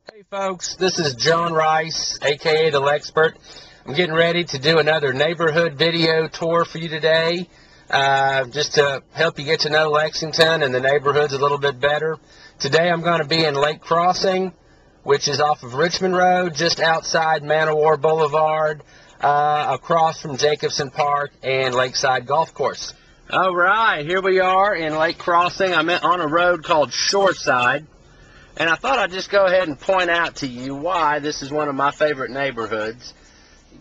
Hey folks, this is John Rice, aka the LEXpert. I'm getting ready to do another neighborhood video tour for you today, just to help you get to know Lexington and the neighborhoods a little bit better. Today I'm going to be in Lake Crossing, which is off of Richmond Road, just outside Man o' War Boulevard, across from Jacobson Park and Lakeside Golf Course. All right, here we are in Lake Crossing. I'm on a road called Shoreside. And I thought I'd just go ahead and point out to you why this is one of my favorite neighborhoods.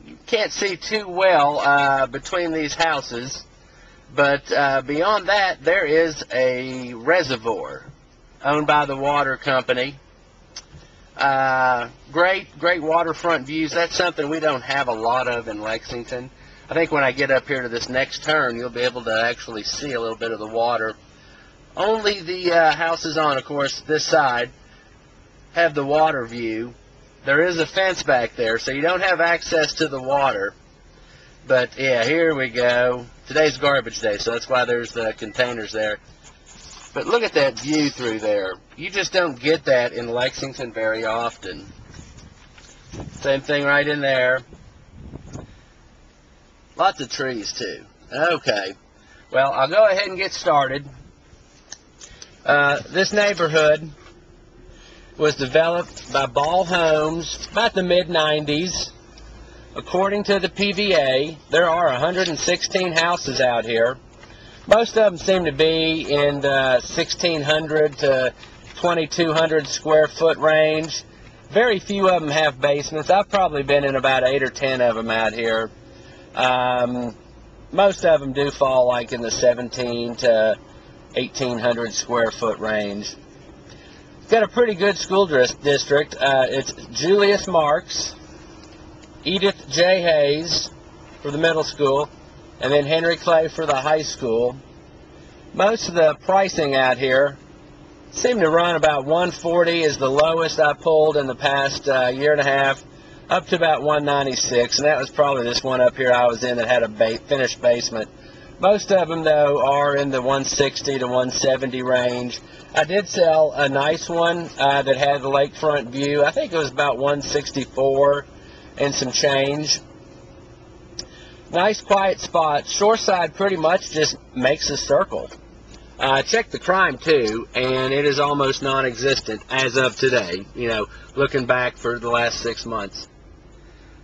You can't see too well between these houses, but beyond that, there is a reservoir owned by the water company. Great waterfront views. That's something we don't have a lot of in Lexington. I think when I get up here to this next turn, you'll be able to actually see a little bit of the water. Only the houses on, of course, this side have the water view. There is a fence back there, so you don't have access to the water. But yeah, here we go. Today's garbage day, so that's why there's the containers there. But look at that view through there. You just don't get that in Lexington very often. Same thing right in there. Lots of trees too. Okay, well, I'll go ahead and get started. This neighborhood was developed by Ball Homes about the mid-90s. According to the PVA, there are 116 houses out here. Most of them seem to be in the 1,600 to 2,200 square foot range. Very few of them have basements. I've probably been in about 8 or 10 of them out here. Most of them do fall like in the 17 to 1,800 square foot range. Got a pretty good school district. It's Julius Marks, Edith J. Hayes for the middle school, and then Henry Clay for the high school. Most of the pricing out here seem to run about $140 is the lowest I pulled in the past year and a half, up to about $196, and that was probably this one up here I was in that had a finished basement. Most of them, though, are in the $160 to $170 range. I did sell a nice one that had the lakefront view. I think it was about $164 and some change. Nice quiet spot. Shoreside pretty much just makes a circle. Check the crime too, and it is almost non-existent as of today, you know, looking back for the last 6 months.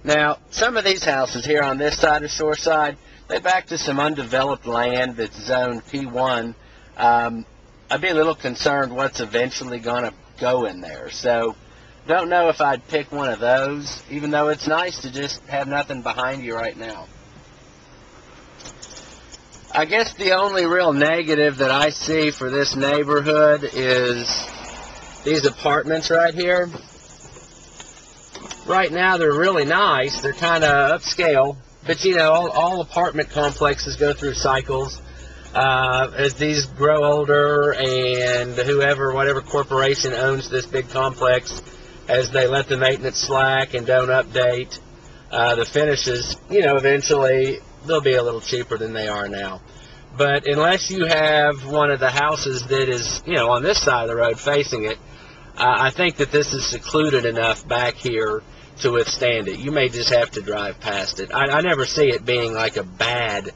Now, some of these houses here on this side of Shoreside, they back to some undeveloped land that's zoned P1. I'd be a little concerned what's eventually going to go in there. So, don't know if I'd pick one of those, even though it's nice to just have nothing behind you right now. I guess the only real negative that I see for this neighborhood is these apartments right here. Right now they're really nice. They're kind of upscale. But, you know, all apartment complexes go through cycles. As these grow older and whatever corporation owns this big complex, as they let the maintenance slack and don't update the finishes, you know, eventually they'll be a little cheaper than they are now. But unless you have one of the houses that is, you know, on this side of the road facing it, I think that this is secluded enough back here to withstand it. You may just have to drive past it. I never see it being like a bad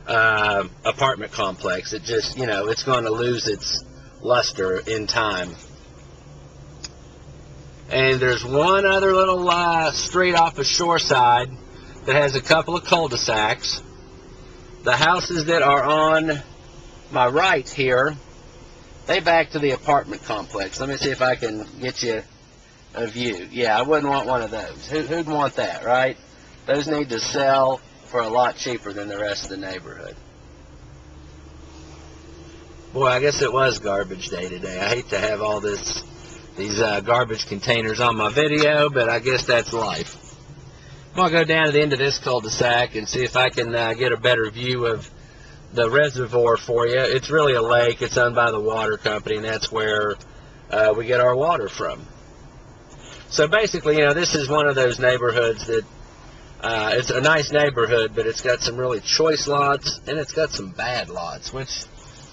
apartment complex. It just, you know, it's going to lose its luster in time. And there's one other little street off of Shoreside that has a couple of cul-de-sacs. The houses that are on my right here, they back to the apartment complex. Let me see if I can get you a view. Yeah, I wouldn't want one of those. Who'd want that, right? Those need to sell for a lot cheaper than the rest of the neighborhood. Boy, I guess it was garbage day today. I hate to have all these garbage containers on my video, but I guess that's life. I'll go down to the end of this cul-de-sac and see if I can get a better view of the reservoir for you. It's really a lake. It's owned by the water company, and that's where we get our water from. So basically, you know, this is one of those neighborhoods that it's a nice neighborhood, but it's got some really choice lots, and it's got some bad lots, which,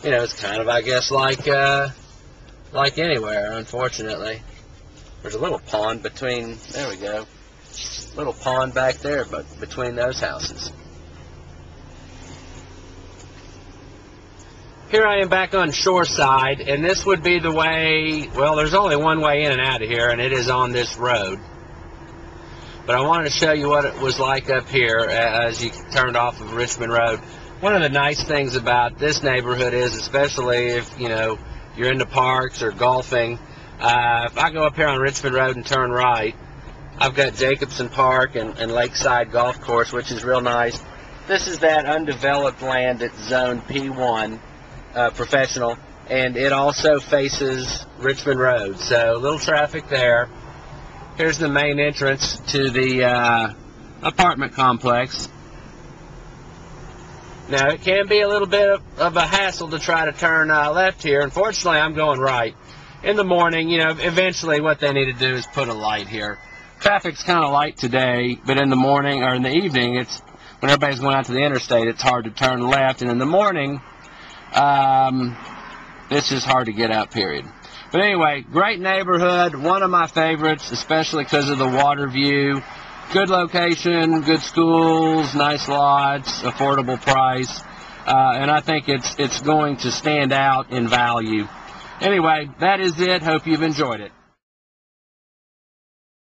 you know, it's kind of, I guess, like anywhere, unfortunately. There's a little pond between, there we go, little pond back there, but between those houses. Here I am back on Shoreside, and this would be the way, well, there's only one way in and out of here, and it is on this road. But I wanted to show you what it was like up here as you turned off of Richmond Road. One of the nice things about this neighborhood is, especially if, you know, you're into parks or golfing, if I go up here on Richmond Road and turn right, I've got Jacobson Park and Lakeside Golf Course, which is real nice. This is that undeveloped land at Zone P1, professional, and it also faces Richmond Road, so little traffic there. Here's the main entrance to the apartment complex. Now, it can be a little bit of a hassle to try to turn left here. Unfortunately, I'm going right. In the morning, you know, eventually what they need to do is put a light here. Traffic's kind of light today, but in the morning or in the evening, it's when everybody's going out to the interstate, it's hard to turn left, and in the morning, it's just hard to get out, period. But anyway, great neighborhood, one of my favorites, especially because of the water view. Good location, good schools, nice lots, affordable price, and I think it's going to stand out in value. Anyway, that is it. Hope you've enjoyed it.